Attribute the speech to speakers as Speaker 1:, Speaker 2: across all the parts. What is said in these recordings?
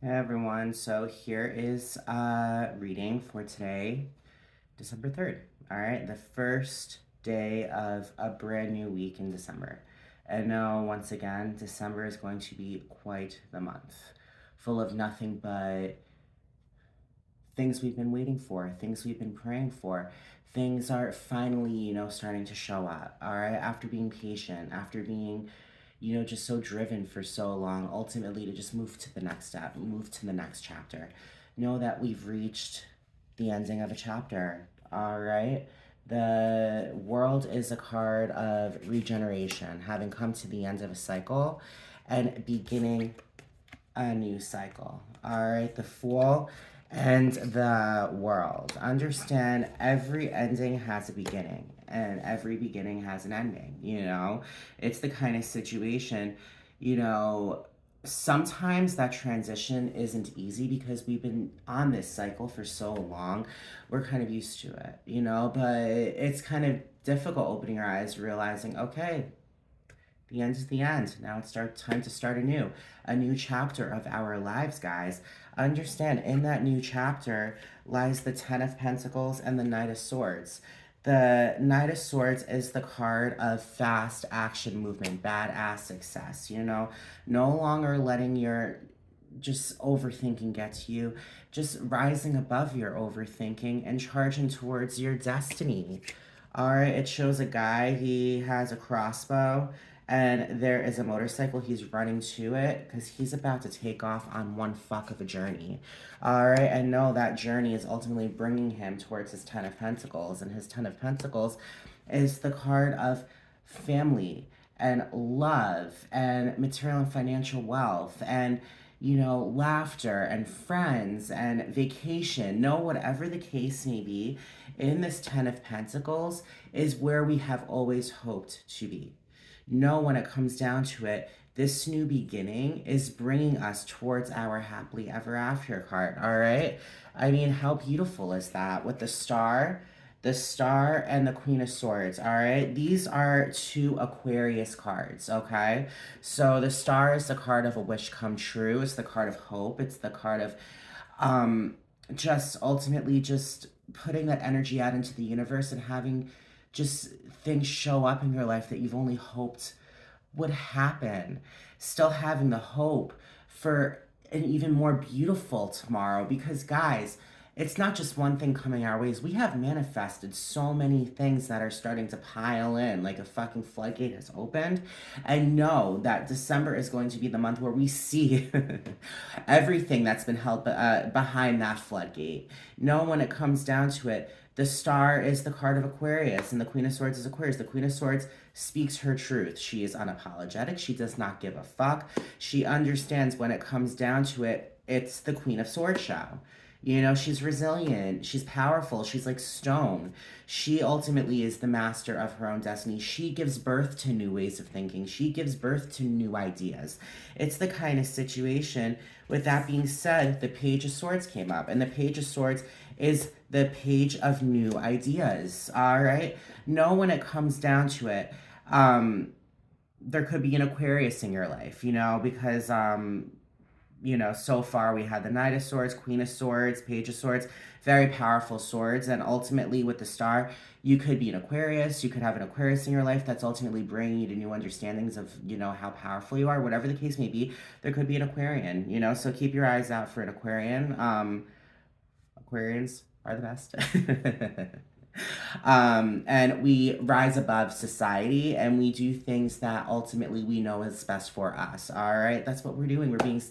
Speaker 1: Hey everyone, so here is a reading for today, December 3rd. All right, the first day of a brand new week in December. And now, once again, December is going to be quite the month, full of nothing but things we've been waiting for, things we've been praying for. Things are finally, starting to show up. All right, after being patient, after being just so driven for so long, ultimately to just move to the next step, move to the next chapter. Know that we've reached the ending of a chapter, all right? The world is a card of regeneration, having come to the end of a cycle and beginning a new cycle, all right? The Fool and the World. Understand every ending has a beginning and every beginning has an ending, It's the kind of situation, you know, sometimes that transition isn't easy because we've been on this cycle for so long. We're kind of used to it, but it's kind of difficult opening our eyes, realizing, okay, the end is the end. Now it's time to start a new chapter of our lives, guys. Understand, in that new chapter lies the Ten of Pentacles and the Knight of Swords. The Knight of Swords is the card of fast action movement, badass success, no longer letting your just overthinking get to you, just rising above your overthinking and charging towards your destiny. All right, it shows a guy, he has a crossbow, and there is a motorcycle. He's running to it because he's about to take off on one fuck of a journey. All right, and know that journey is ultimately bringing him towards his Ten of Pentacles, and his Ten of Pentacles is the card of family and love and material and financial wealth and laughter and friends and vacation. No, whatever the case may be, in this Ten of Pentacles is where we have always hoped to be. No, when it comes down to it, this new beginning is bringing us towards our happily ever after card, all right? I mean, how beautiful is that with the Star and the Queen of Swords, all right? These are two Aquarius cards, okay? So the Star is the card of a wish come true. It's the card of hope. It's the card of just ultimately just putting that energy out into the universe and having just things show up in your life that you've only hoped would happen. Still having the hope for an even more beautiful tomorrow because, guys, it's not just one thing coming our ways. We have manifested so many things that are starting to pile in, like a fucking floodgate has opened. I know that December is going to be the month where we see everything that's been held behind that floodgate. No, when it comes down to it, the Star is the card of Aquarius, and the Queen of Swords is Aquarius. The Queen of Swords speaks her truth. She is unapologetic. She does not give a fuck. She understands when it comes down to it, it's the Queen of Swords show. She's resilient. She's powerful. She's like stone. She ultimately is the master of her own destiny. She gives birth to new ways of thinking. She gives birth to new ideas. It's the kind of situation. With that being said, the Page of Swords came up, and the Page of Swords is the page of new ideas. All right. Know when it comes down to it, there could be an Aquarius in your life, because so far we had the Knight of Swords, Queen of Swords, Page of Swords, very powerful swords. And ultimately with the Star, you could be an Aquarius. You could have an Aquarius in your life that's ultimately bringing you to new understandings of, how powerful you are. Whatever the case may be, there could be an Aquarian, so keep your eyes out for an Aquarian. Aquarians are the best. And we rise above society and we do things that ultimately we know is best for us. All right. That's what we're doing. We're being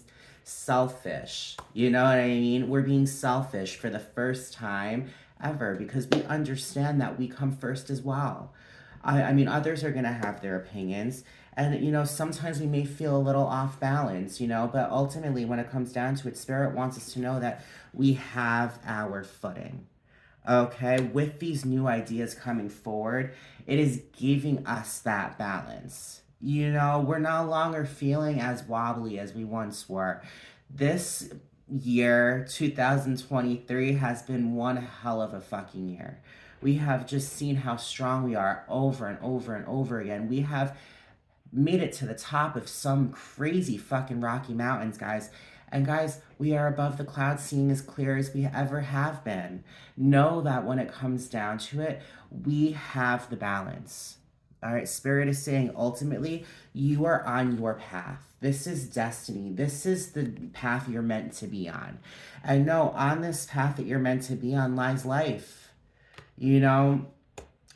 Speaker 1: selfish. You know what I mean? We're being selfish for the first time ever because we understand that we come first as well. I mean, others are going to have their opinions. And, sometimes we may feel a little off balance, but ultimately, when it comes down to it, Spirit wants us to know that we have our footing. Okay, with these new ideas coming forward, it is giving us that balance. We're no longer feeling as wobbly as we once were. This year, 2023, has been one hell of a fucking year. We have just seen how strong we are over and over and over again. We have made it to the top of some crazy fucking Rocky Mountains, guys. And guys, we are above the clouds, seeing as clear as we ever have been. Know that when it comes down to it, we have the balance. All right, Spirit is saying ultimately, you are on your path. This is destiny. This is the path you're meant to be on. And no, on this path that you're meant to be on lies life. You know,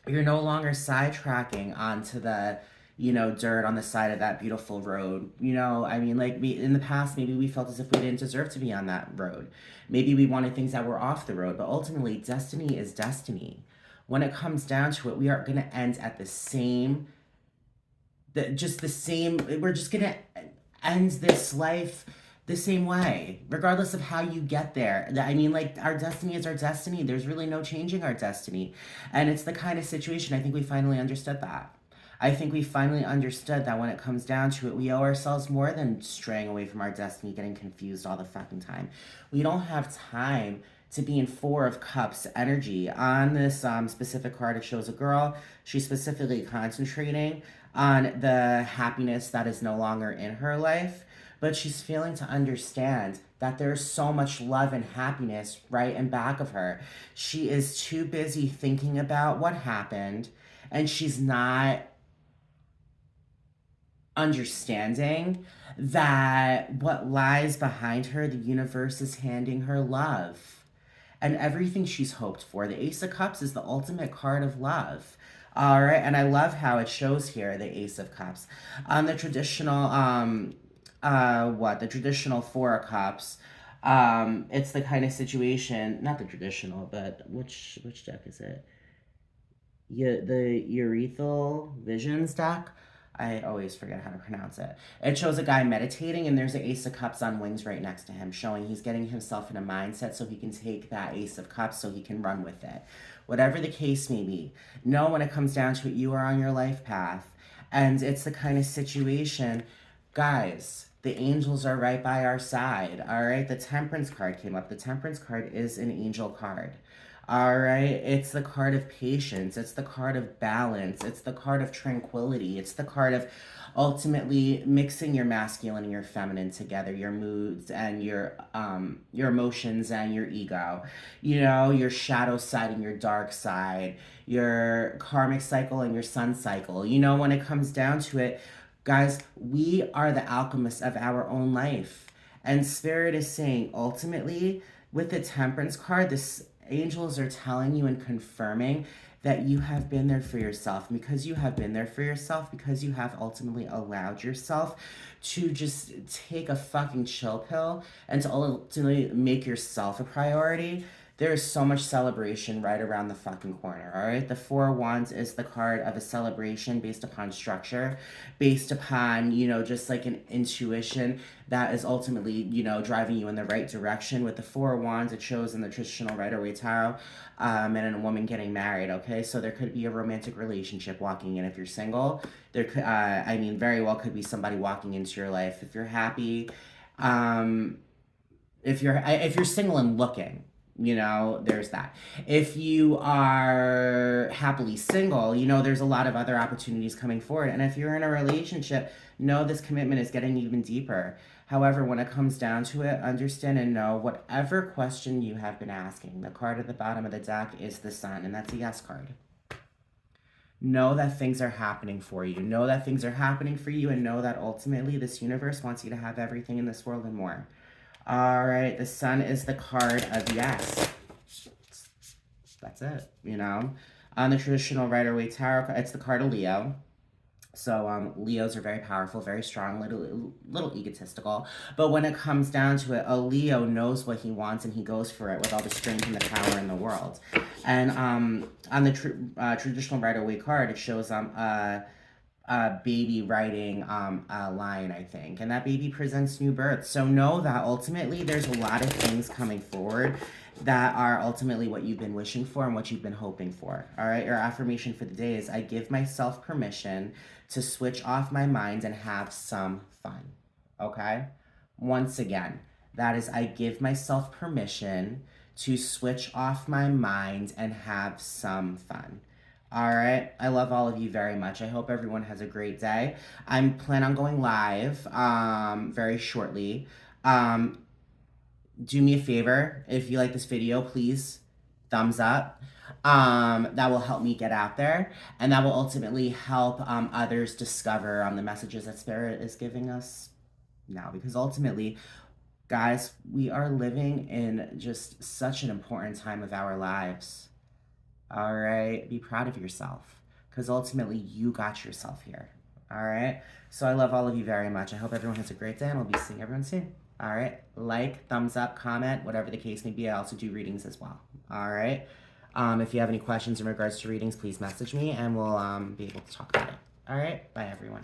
Speaker 1: you're no longer sidetracking onto the dirt on the side of that beautiful road. I mean, like, we in the past, maybe we felt as if we didn't deserve to be on that road. Maybe we wanted things that were off the road, but ultimately destiny is destiny. When it comes down to it, we are going to end at the same, just the same, we're just going to end this life the same way, regardless of how you get there. I mean, like, our destiny is our destiny. There's really no changing our destiny. And it's the kind of situation, I think we finally understood that. I think we finally understood that when it comes down to it, we owe ourselves more than straying away from our destiny, getting confused all the fucking time. We don't have time to be in Four of Cups energy. On this specific card, it shows a girl. She's specifically concentrating on the happiness that is no longer in her life, but she's failing to understand that there's so much love and happiness right in back of her. She is too busy thinking about what happened, and she's not understanding that what lies behind her, the universe is handing her love and everything she's hoped for. The Ace of Cups is the ultimate card of love. All right, and I love how it shows here the Ace of Cups. On the traditional the traditional Four of Cups, it's the kind of situation, not the traditional, but which deck is it? Yeah, the Urethral Visions deck. I always forget how to pronounce it. It shows a guy meditating, and there's an Ace of Cups on wings right next to him, showing he's getting himself in a mindset so he can take that Ace of Cups so he can run with it. Whatever the case may be, know when it comes down to it, you are on your life path. And it's the kind of situation, guys, the angels are right by our side. All right, the Temperance card came up. The Temperance card is an angel card. All right, it's the card of patience, it's the card of balance, it's the card of tranquility, it's the card of ultimately mixing your masculine and your feminine together, your moods and your emotions and your ego. Your shadow side and your dark side, your karmic cycle and your sun cycle. When it comes down to it, guys, we are the alchemists of our own life. And Spirit is saying ultimately with the Temperance card, this angels are telling you and confirming that you have been there for yourself. And because you have been there for yourself, because you have ultimately allowed yourself to just take a fucking chill pill and to ultimately make yourself a priority, there is so much celebration right around the fucking corner, all right? The Four of Wands is the card of a celebration based upon structure, based upon, just like an intuition that is ultimately, driving you in the right direction. With the Four of Wands, it shows in the traditional Rider-Waite Tarot, and a woman getting married, okay? So there could be a romantic relationship walking in if you're single. There could, very well could be somebody walking into your life. If you're happy, if you're single and looking, there's that. If you are happily single, there's a lot of other opportunities coming forward. And if you're in a relationship, know this commitment is getting even deeper. However, when it comes down to it, understand and know whatever question you have been asking. The card at the bottom of the deck is the Sun, and that's a yes card. Know that things are happening for you. Know that things are happening for you, and know that ultimately this universe wants you to have everything in this world and more. All right, the Sun is the card of yes. That's it, On the traditional Rider-Waite Tarot, it's the card of Leo. So Leos are very powerful, very strong, little egotistical. But when it comes down to it, a Leo knows what he wants and he goes for it with all the strength and the power in the world. And on the traditional Rider-Waite card, it shows a baby riding a lion, I think. And that baby presents new birth. So know that ultimately there's a lot of things coming forward that are ultimately what you've been wishing for and what you've been hoping for. All right, your affirmation for the day is I give myself permission to switch off my mind and have some fun. Okay? Once again, that is I give myself permission to switch off my mind and have some fun. All right. I love all of you very much. I hope everyone has a great day. I'm planning on going live very shortly. do me a favor. If you like this video, please thumbs up. That will help me get out there, and that will ultimately help others discover the messages that Spirit is giving us now. Because ultimately, guys, we are living in just such an important time of our lives. All right, be proud of yourself, because ultimately you got yourself here. All right, so I love all of you very much. I hope everyone has a great day, and I'll be seeing everyone soon. All right, like, thumbs up, comment, whatever the case may be. I also do readings as well. All right, if you have any questions in regards to readings, please message me, and we'll be able to talk about it. All right, bye everyone.